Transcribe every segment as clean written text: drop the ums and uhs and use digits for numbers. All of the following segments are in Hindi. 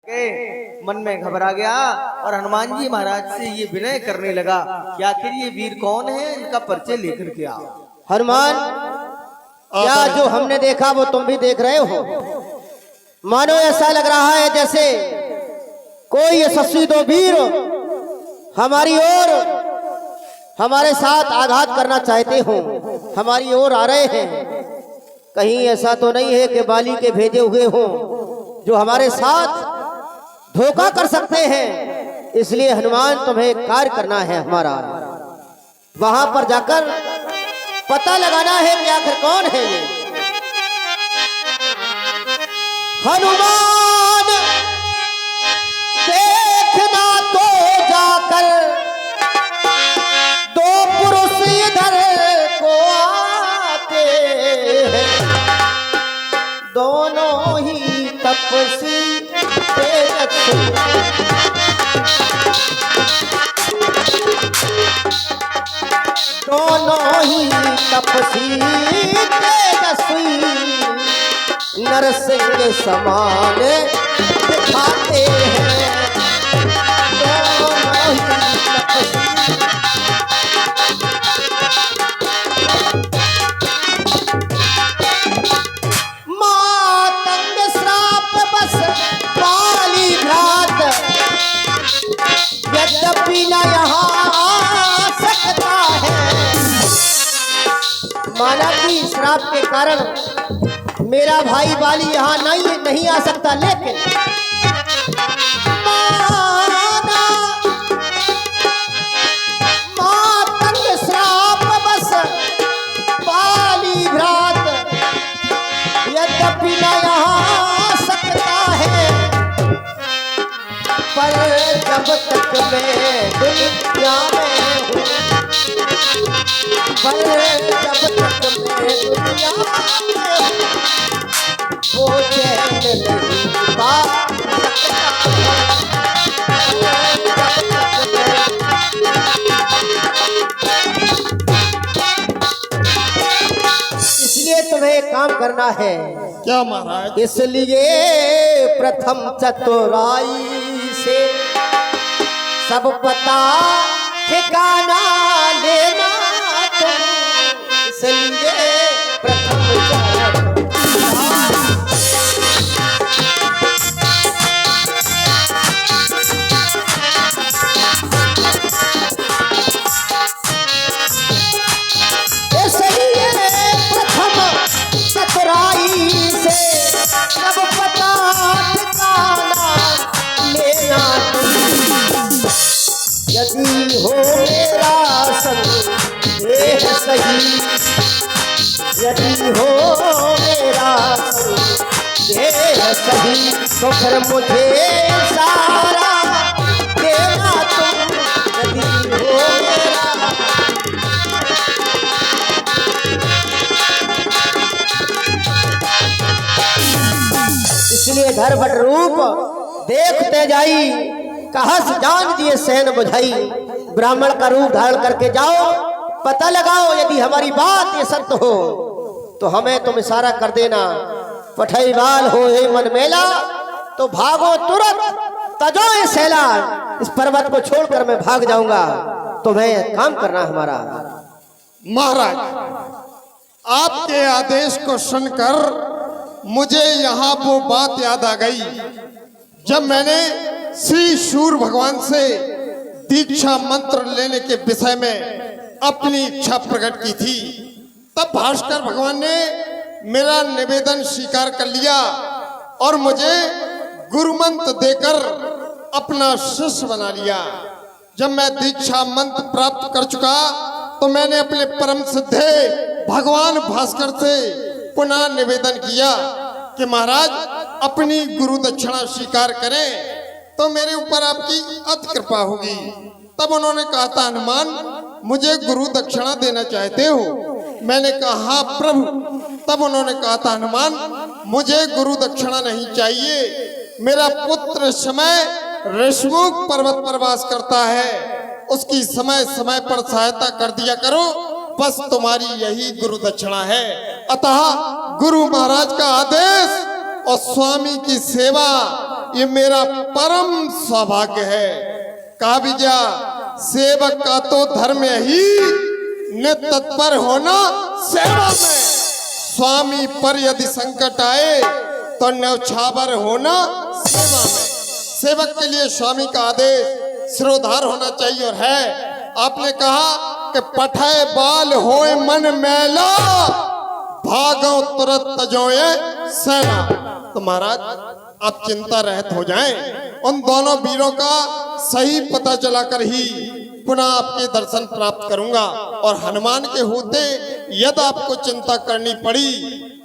के मन में घबरा गया और हनुमान जी महाराज से ये विनय करने लगा कि आखिर ये वीर कौन है, इनका परिचय लेकर के आओ। हनुमान, क्या जो हमने देखा वो तुम भी देख रहे हो? मानो ऐसा लग रहा है जैसे कोई यशस्वी दो वीर हमारी ओर हमारे साथ आघात करना चाहते हो, हमारी ओर आ रहे हैं। कहीं ऐसा तो नहीं है कि बाली के भेजे हुए हो जो हमारे साथ धोखा कर सकते हैं। इसलिए हनुमान तुम्हें एक कार्य करना है हमारा, वहां पर जाकर पता लगाना है कि आखिर कौन है ये। हनुमान देखना तो जाकर दो पुरुष इधर को आते हैं, दोनों ही तपस्वी दोनों ही तपस्वी तेजस्वी नरसिंह समान दिखाते हैं, दोनों ही तपस्वी। मातंग श्राप बस बाली घात, यद्यपि न यहाँ सकता है। माना कि श्राप के कारण मेरा भाई बाली यहाँ नहीं आ सकता, लेकिन मातंग श्राप बस बाली भ्रात, यद्यपि न यहाँ सकता है, पर जब तक मैं दुनिया में हूँ, पर जब तक मैं दुनिया में हूँ, वो चैन नहीं पा इसलिए तुम्हें एक काम करना है। क्या महाराज? इसलिए प्रथम चतुराई से सब पता ठिकाना लेना तुम, इसलिए प्रथम चतुराई से सब पता ठिकाना लेना तुम, यदि हो मेरा संदेह सही, यदि हो मेरा संदेह सही, तो फिर मुझे सारा देना तुम, यदि हो मेरा। इसलिए घर भट रूप देखते जाई, कहस जान दिए सैन बुझाई। ब्राह्मण का रूप धारण करके जाओ, पता लगाओ, यदि हमारी बात ये सत्य हो तो हमें तुम इशारा कर देना। पठई बाल हो मन मेला, तो भागो तुरंत, तजो ये सैला, इस पर्वत को छोड़कर मैं भाग जाऊंगा। तुम्हें काम करना हमारा। महाराज, आपके आदेश को सुनकर मुझे यहाँ वो बात याद आ गई जब मैंने श्री सूर्य भगवान से दीक्षा मंत्र लेने के विषय में अपनी इच्छा प्रकट की थी। तब भास्कर भगवान ने मेरा निवेदन स्वीकार कर लिया और मुझे गुरु मंत्र देकर अपना शिष्य बना लिया। जब मैं दीक्षा मंत्र प्राप्त कर चुका तो मैंने अपने परम सिद्धे भगवान भास्कर से पुनः निवेदन किया कि महाराज अपनी गुरु दक्षिणा स्वीकार करें तो मेरे ऊपर आपकी अति कृपा होगी। तब उन्होंने कहा था, हनुमान मुझे गुरु दक्षिणा देना चाहते हो? मैंने कहा हाँ प्रभु। तब उन्होंने कहा था, हनुमान मुझे गुरु दक्षिणा नहीं चाहिए, मेरा पुत्र समय ऋषमुख पर्वत पर वास करता है, उसकी समय समय पर सहायता कर दिया करो, बस तुम्हारी यही गुरु दक्षिणा है। अतः गुरु महाराज का आदेश और स्वामी की सेवा ये मेरा परम सौभाग्य है। कहा विजया, सेवक का तो धर्म ही न तत्पर होना सेवा में। स्वामी पर यदि संकट आए तो न्यौछावर होना सेवा में। सेवक के लिए स्वामी का आदेश सिरोधार होना चाहिए और है। आपने कहा कि पठाए बाल होए मन मैला, भागो तुरंत तजोए सेना। तो महाराज आप चिंता रहित हो जाएं। उन दोनों वीरों का सही पता चलाकर ही पुनः आपके दर्शन प्राप्त करूंगा। और हनुमान के होते यदि आपको चिंता करनी पड़ी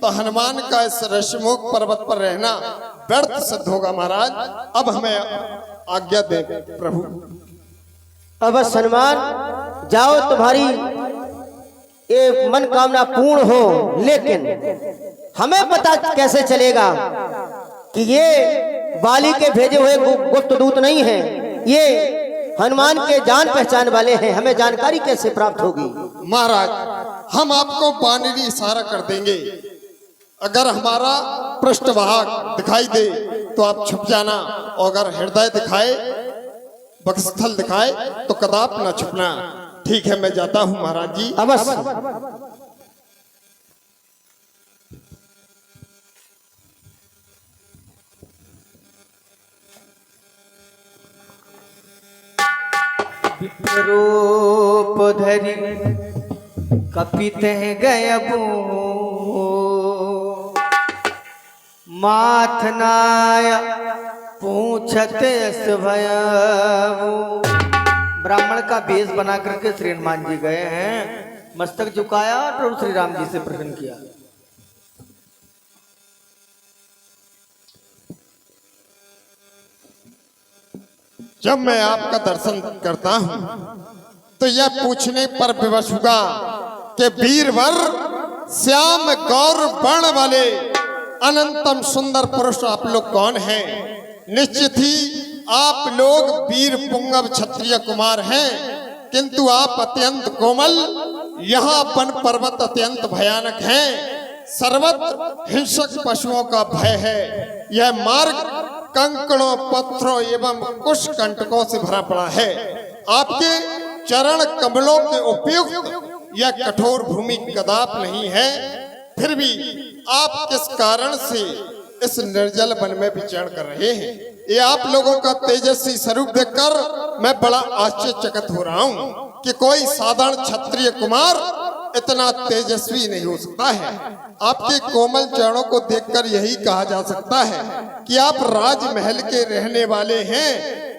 तो हनुमान का इस ऋषिमुख पर्वत पर रहना व्यर्थ सिद्ध होगा। महाराज अब हमें आज्ञा दे प्रभु। अब हनुमान जाओ, तुम्हारी ये मनोकामना पूर्ण हो, लेकिन हमें पता कैसे चलेगा कि ये बाली के भेजे हुए गुप्त दूत नहीं है, ये हनुमान के जान पहचान वाले हैं। हमें जानकारी कैसे प्राप्त होगी? महाराज हम आपको बानरी इशारा कर देंगे। अगर हमारा पृष्ठभाग दिखाई दे तो आप छुप जाना, और अगर हृदय दिखाए, वक्षस्थल दिखाए तो कदाप न छुपना। ठीक है, मैं जाता हूं महाराज जी। अवश्य। रूप धरि कपित गयबू, माथनाय पूछत भयबू। ब्राह्मण का वेश बना करके श्री हनुमान जी गए हैं, मस्तक झुकाया और प्रभु श्री राम जी से प्रसन्न किया। जब मैं आपका दर्शन करता हूं तो यह पूछने पर विवश हुआ कि वीरवर श्याम गौर वर्ण वाले अनंतम सुंदर पुरुष आप लोग कौन हैं? निश्चित ही आप लोग वीर पुंगव क्षत्रिय कुमार हैं, किंतु आप अत्यंत कोमल, यहाँ वन पर्वत अत्यंत भयानक हैं, सर्वत्र हिंसक पशुओं का भय है। यह मार्ग कंकड़ों, पत्थरों एवं कुश कंटकों से भरा पड़ा है। आपके चरण कमलों के उपयुक्त यह कठोर भूमि कदाप नहीं है। फिर भी आप किस कारण से इस निर्जल वन में विचरण कर रहे हैं? ये आप लोगों का तेजस्वी स्वरूप देखकर मैं बड़ा आश्चर्यचकित हो रहा हूँ कि कोई साधारण क्षत्रिय कुमार इतना तेजस्वी नहीं हो सकता है। आपके कोमल चरणों को देखकर यही कहा जा सकता है कि आप राजमहल के रहने वाले हैं।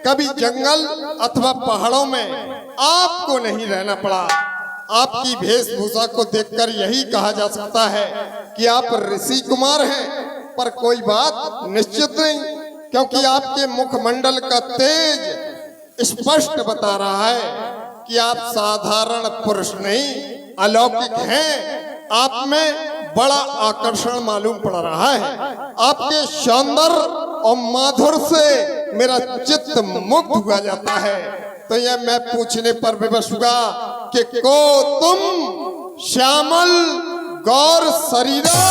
कभी जंगल अथवा पहाड़ों में आपको नहीं रहना पड़ा। आपकी वेशभूषा को देखकर यही कहा जा सकता है कि आप ऋषि कुमार हैं, पर कोई बात निश्चित नहीं, क्योंकि आपके मुखमंडल का तेज स्पष्ट बता रहा है कि आप साधारण पुरुष नहीं, अलौकिक हैं। आप में बड़ा आकर्षण मालूम पड़ रहा है। आपके सौंदर्य और माधुर्य से मेरा चित्त मुग्ध हुआ जाता है। तो यह मैं पूछने पर विवश हुआ कि को तुम श्यामल गौर शरीरा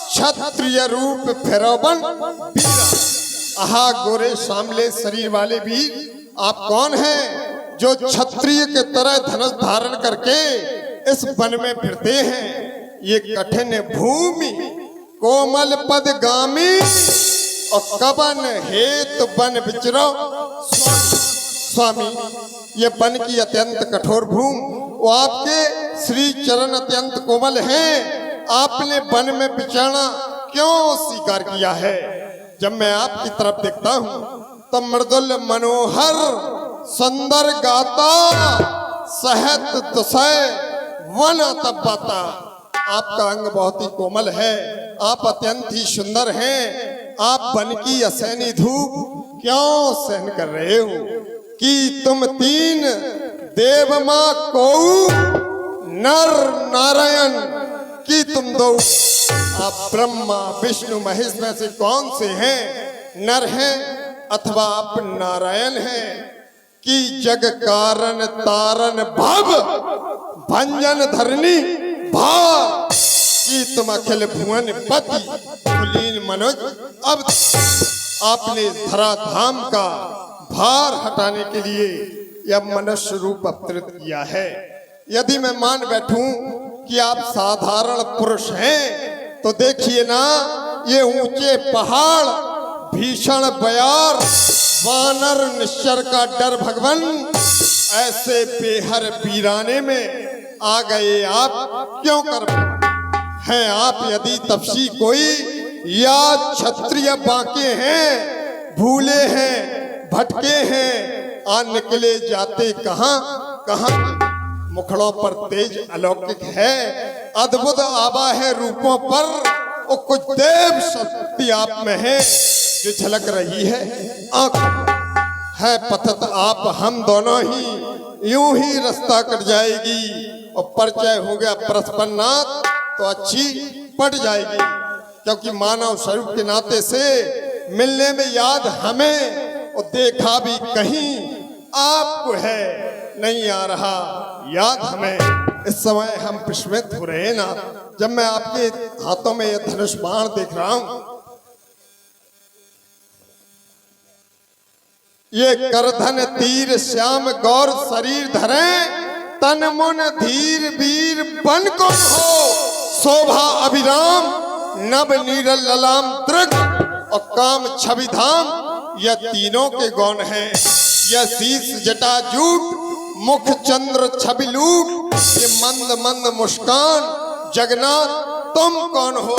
क्षत्रिय रूप फिरोबन वीरा। आहा गोरे सामले शरीर वाले वीर, आप कौन हैं जो क्षत्रिय के तरह धनुष धारण करके इस वन में फिरते हैं? ये कठिन भूमि कोमल पद गामी और कवन हेतु वन विचरो स्वामी। ये वन की अत्यंत कठोर भूमि, वो आपके श्री चरण अत्यंत कोमल हैं। आपने वन में विचरना क्यों स्वीकार किया है? जब मैं आपकी तरफ देखता हूँ तो मृदुल मनोहर सुंदर गाता सहत दुसय वन तब्बाता। आपका अंग बहुत ही कोमल है, आप अत्यंत ही सुंदर हैं। आप वन की असहनी धूप क्यों सहन कर रहे हो कि तुम तीन देव माँ को नर नारायण की तुम दो। आप ब्रह्मा विष्णु महेश में से कौन से हैं? नर हैं अथवा आप नारायण हैं कि जग कारण तारण भव भंजन धरनी भाव की तुम अखिल भुवन पति कुलीन मनोज। अब आपने धराधाम का भार हटाने के लिए यह मनुष्य रूप अवतरित किया है। यदि मैं मान बैठूं कि आप साधारण पुरुष हैं, तो देखिए ना, ये ऊंचे पहाड़, भीषण बयार, वानर निश्चर का डर भगवन, ऐसे बेहर वीराने में आ गए आप क्यों कर हैं? आप यदि तपसी कोई या क्षत्रिय बाके हैं, भूले हैं, भटके हैं, आ निकले जाते कहां कहां। मुखड़ों पर तेज अलौकिक है, अद्भुत आबा है रूपों पर, और कुछ देव शक्ति आप में है जो झलक रही है आंख है पतत आप हम दोनों ही यूं ही रास्ता कट जाएगी, और परिचय हो गया परस्पर नाथ तो अच्छी पड़ जाएगी। क्योंकि मानव स्वरूप के नाते से मिलने में याद हमें, और देखा भी कहीं आपको है, नहीं आ रहा याद हमें। इस समय हम विस्मित हो रहे हैं ना, जब मैं आपके हाथों में यह धनुष बाण देख रहा हूं। ये करधन तीर श्याम गौर शरीर धरे, तन मन धीर वीर बन कौन हो, शोभा अभिराम नभ नीरल ललाम दृग, और काम छवि धाम, यह तीनों के गौण हैं। यह शीश जटा जूट, मुख चंद्र छवि लूट, ये मंद मंद मुस्कान, जगन्नाथ तुम कौन हो,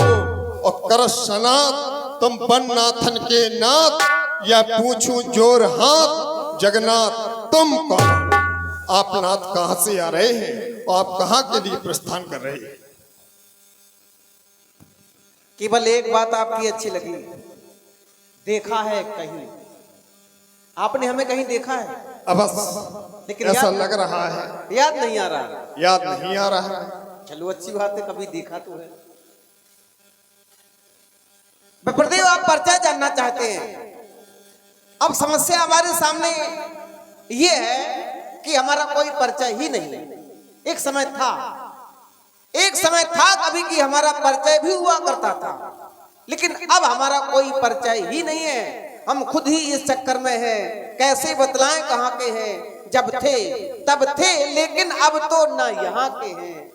और करशनाथ तुम बननाथन के नाथ, या पूछूं जोर हाथ, जगन्नाथ तुम कौन हो। आप नाथ कहां से आ रहे हैं, और आप कहां के लिए प्रस्थान कर रहे हैं? केवल एक बात आपकी अच्छी लगी, देखा है कहीं, आपने हमें कहीं देखा है? अब लेकिन ऐसा लग रहा है याद नहीं आ रहा। याद नहीं आ रहा है। चलो अच्छी बात है, कभी देखा तो है। विप्रदेव, आप परिचय जानना चाहते हैं। अब समस्या हमारे सामने ये है कि हमारा कोई परिचय ही नहीं। एक समय था कभी कि हमारा परिचय भी हुआ करता था, लेकिन अब हमारा कोई परिचय ही नहीं है। हम खुद ही इस चक्कर में हैं, कैसे बतलाएं कहाँ के हैं। जब थे तब थे, लेकिन अब तो ना यहाँ के हैं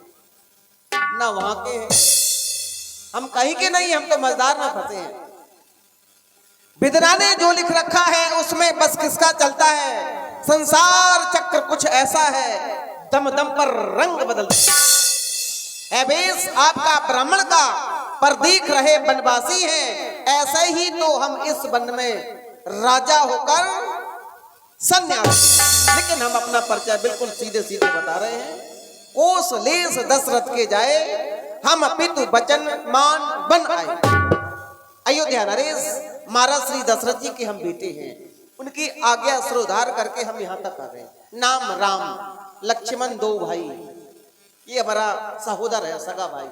ना वहां के हैं। हम कहीं के नहीं, हम तो मजदार ना फंसे हैं। विदरा ने जो लिख रखा है उसमें बस किसका चलता है। संसार चक्र कुछ ऐसा है, दम दम पर रंग बदलता है। बेस आपका ब्राह्मण का, पर दिख रहे वनवासी हैं। ऐसे ही तो हम इस वन में राजा होकर सन्यासी। लेकिन हम अपना परिचय बिल्कुल सीधे सीधे बता रहे हैं। कोस लेस दशरथ के जाए, हम पितु वचन मान बन आए। अयोध्या नरेश महाराज श्री दशरथ जी के हम बेटे हैं। उनकी आज्ञा श्रोधार करके हम यहाँ तक आ रहे हैं। नाम राम, लक्ष्मण दो भाई, ये हमारा सहोदर है, सगा भाई।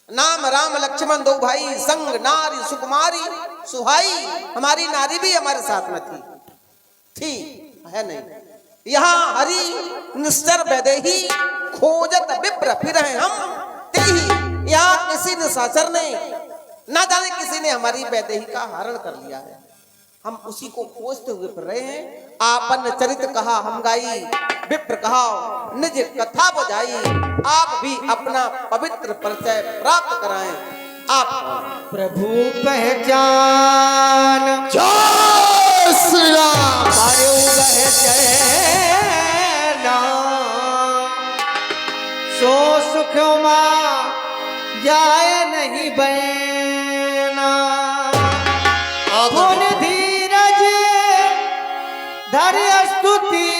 नाम राम लक्ष्मण दो भाई, संग नारी सुकुमारी सुहाई। हमारी नारी भी हमारे साथ में थी है नहीं। यहाँ हरि निश्चर वैदेही, खोजत विप्र फिर हैं हम तेही। यहाँ किसी निशाचर ने, ना जाने किसी ने हमारी वैदेही का हरण कर लिया है। हम उसी को खोजते हुए फिर रहे हैं। आपन चरित्र कहा हम गाई, विप्र कहा निज कथा बजाई। आप भी अपना पवित्र परिचय प्राप्त कराएं। आप प्रभु पहचान जय श्री राम। सो सुख जाए नहीं बैना, गुण धीरज धर स्तुति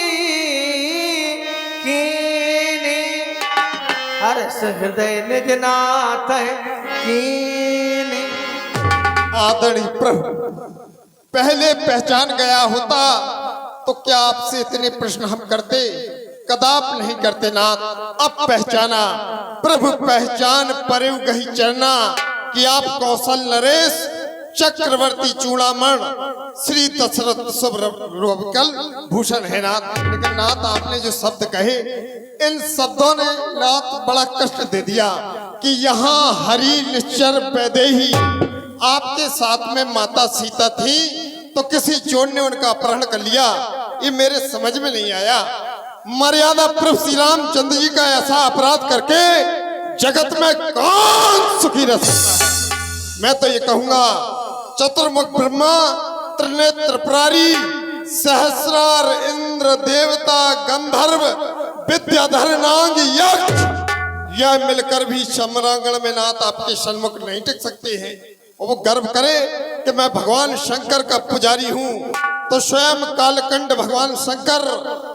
कीनी, हर्ष हृदय निज नाथ कीनी। आदरणीय प्रभु, पहले पहचान गया होता तो क्या आपसे इतने प्रश्न हम करते? कदाप नहीं करते नाथ। अब पहचाना प्रभु, पहचान परव गही चरना कि आप कौशल नरेश चक्रवर्ती चूड़ामण श्री दशरथ सुब्रकल भूषण है नाथ। लेकिन नाथ, आपने जो शब्द कहे, इन शब्दों ने नाथ बड़ा कष्ट दे दिया कि यहाँ हरि निश्चर वैदेही, आपके साथ में माता सीता थी तो किसी चोर ने उनका अपहरण कर लिया, ये मेरे समझ में नहीं आया। मर्यादा प्रभु श्री रामचंद्र जी का ऐसा अपराध करके जगत में कौन सुखी रह सकता है। मैं तो ये कहूंगा, चतुर्मुख ब्रह्मा, त्रिनेत्र त्रिपुरारी, सहस्रार इंद्र देवता गंधर्व विद्याधर नाग यक्ष, यह मिलकर भी सम्रांगण में नाथ आपके सन्मुख नहीं टिक सकते हैं। और वो गर्व करे कि मैं भगवान शंकर का पुजारी हूँ, तो स्वयं कालकंड भगवान शंकर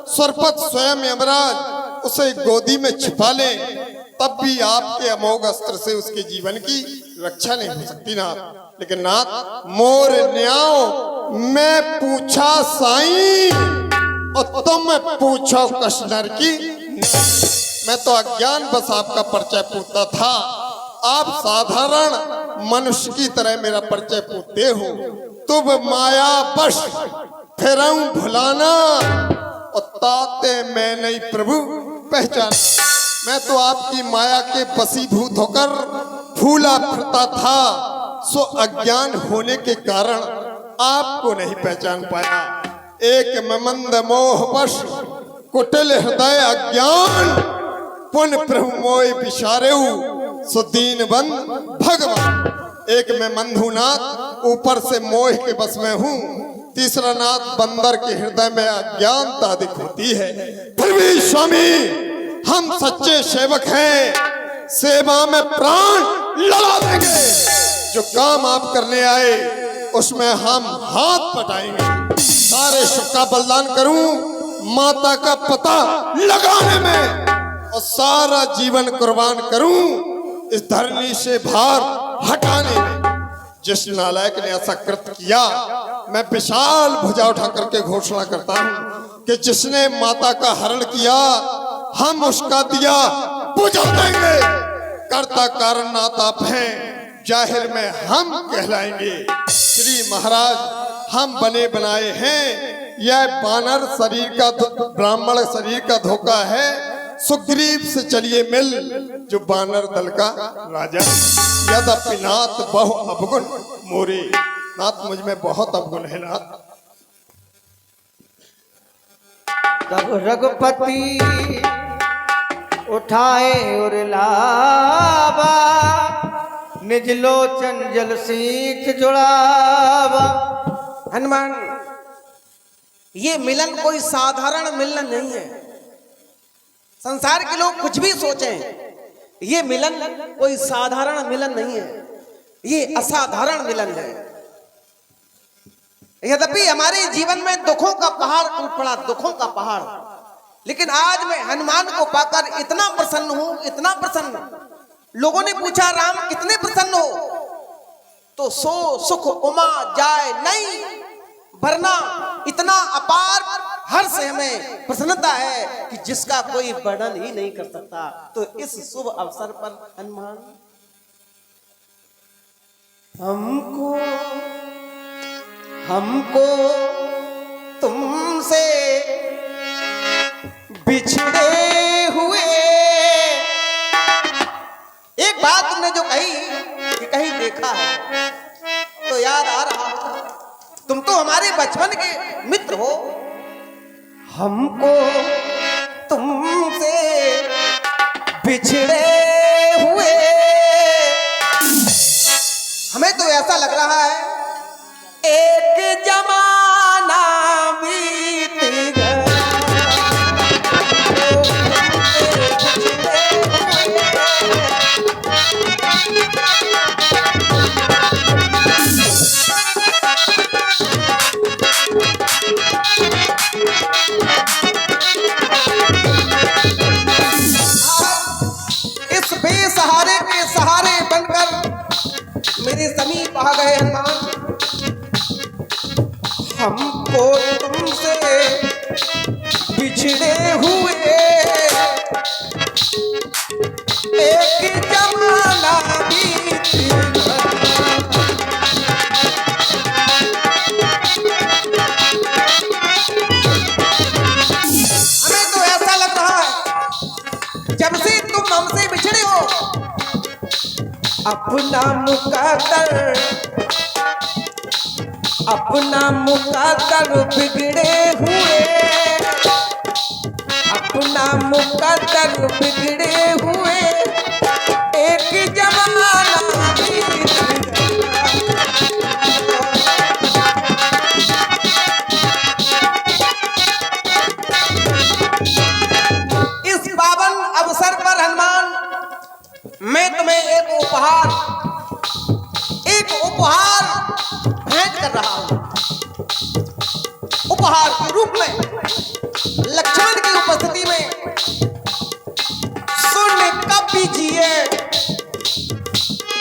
स्वरपत स्वयं यमराज उसे गोदी में छिपा ले, तब भी आपके अमोघ अस्त्र से उसके जीवन की रक्षा नहीं हो सकती नाथ। लेकिन नाथ मोर न्याओ मैं पूछा साईं और तुम पूछो कृष्णर की। मैं तो अज्ञान बस आपका परिचय पूछता था, आप साधारण मनुष्य की तरह मेरा परिचय पूछते हो। तुम माया बश फिरऊं भुलाना और ताते मैं नहीं प्रभु पहचान। मैं तो आपकी माया के वशीभूत होकर फूला फिरता था, सो अज्ञान होने के कारण आपको नहीं पहचान पाया। एक मंद मोह वश कुटिल हृदय अज्ञान, पुन प्रभु मोय विचारेऊ सो दीन बंद भगवान। एक मैं मंधुनाथ ऊपर से मोह के बस में हूँ, तीसरा नाथ बंदर के हृदय में अज्ञानता अधिक होती है। फिर भी स्वामी हम सच्चे सेवक हैं, सेवा में प्राण लगा देंगे। जो काम आप करने आए उसमें हम हाथ पटाएंगे। सारे सुख का बलिदान करूं माता का पता लगाने में, और सारा जीवन कुर्बान करूं इस धरनी से भार हटाने में। जिस नालायक ने ऐसा कृत्य किया, मैं विशाल भुजा उठा करके घोषणा करता हूं कि जिसने माता का हरण किया, हम उसका दिया बुझा देंगे। कर्ता कारण नाथ आप हैं, जाहिर में हम कहलाएंगे। श्री महाराज हम बने बनाए हैं, यह बानर शरीर का ब्राह्मण शरीर का धोखा है। सुग्रीव से चलिए मिल जो बानर दल का राजा। यद्यपि नाथ बहु अवगुण मोरे, नाथ मुझ में बहुत अवगुण है नाथ। तब रघुपति उठाए और लावा, निज लोचन जल सीख जुड़ावा। हनुमान, ये मिलन कोई साधारण मिलन नहीं है। संसार के लोग कुछ भी सोचें, ये मिलन कोई साधारण मिलन नहीं है, ये असाधारण मिलन है। यद्यपि हमारे जीवन में दुखों का पहाड़ टूट पड़ा, दुखों का पहाड़, लेकिन आज मैं हनुमान को पाकर इतना प्रसन्न हूं, इतना प्रसन्न। लोगों ने पूछा राम कितने प्रसन्न हो, तो सो सुख उमा जाए नहीं, वरना इतना अपार हर्ष हमें प्रसन्नता है कि जिसका कोई वर्णन ही नहीं कर सकता। तो इस शुभ अवसर पर हनुमान हमको तुमसे बिछड़े हुए। एक बात तुमने जो कही कि कहीं देखा है, तो याद आ रहा है, तुम तो हमारे बचपन के मित्र हो। हमको तुमसे बिछड़े हुए, हमें तो ऐसा लग रहा है एक जमाना बीत गया। इस बेसहारे के सहारे बनकर मेरे समीप आ गए हनुमान। हमको तुमसे बिछड़े हुए एक जमाना बीत गया। हमें तो ऐसा लग रहा है जब से तुम हमसे बिछड़े हो, अब अपना मुकद्दर बिगड़े हुए, अपना मुकद्दर बिगड़े हुए, एक जमाना इस पावन अवसर पर हनुमान, मैं तुम्हें एक उपहार भेंट कर रहा हूं। उपहार के रूप में लक्ष्मण की उपस्थिति में सुन कपि जिए,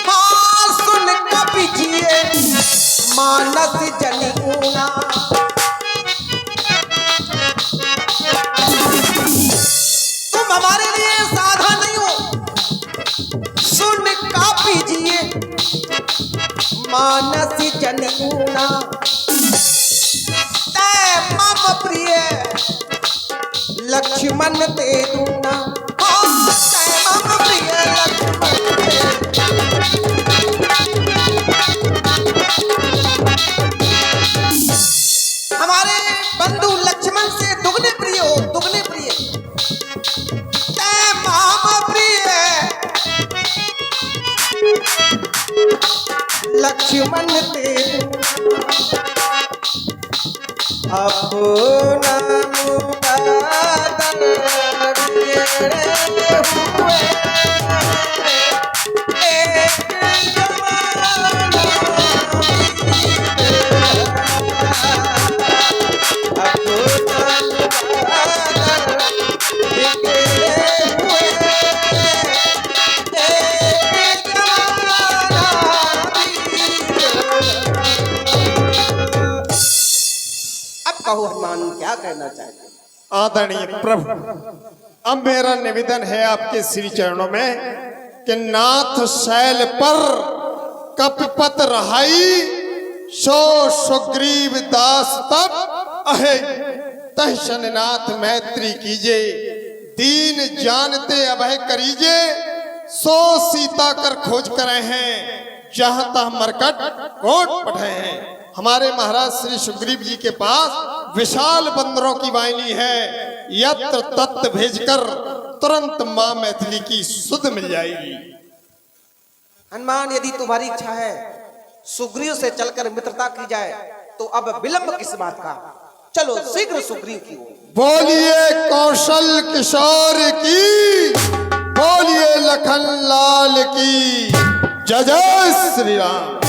हाँ सुन कपि जिए मानस जनि ऊना। तुम हमारे लिए साधा नहीं हो, सुन कपि जिए मानस जनि ऊना। मम प्रिय लक्ष्मण ते दूना, मम प्रिय हमारे बंधु लक्ष्मण से दुगने प्रिय हो, दुगने प्रिय। मम प्रिय लक्ष्मण ते अपना मुकद्दर बिगड़े हुए, एक जमाना अपना मुकद्दर बिगड़े हुए, एक जमाना। कहो हनुमान क्या कहना चाहते हैं? आदरणीय प्रभु, अब मेरा निवेदन है आपके श्री चरणों में कि नाथ शैल पर कपिपत रहाई, सो सुग्रीव दास तब अहे। तह शननाथ मैत्री कीजे, दीन जानते अभय करीजे। सो सीता कर खोज करे हैं, जहां तह मरकट कोट पठे हैं। हमारे महाराज श्री सुग्रीव जी के पास विशाल बंदरों की वाहिनी है, यत्र तत्र भेजकर तुरंत मां मैथिली की सुध मिल जाएगी। हनुमान, यदि तुम्हारी इच्छा है सुग्रीव से चलकर मित्रता की जाए तो अब विलंब किस बात का? चलो शीघ्र सुग्रीव की ओर। बोलिए कौशल किशोर की, बोलिए लखन लाल की जय जय श्री राम।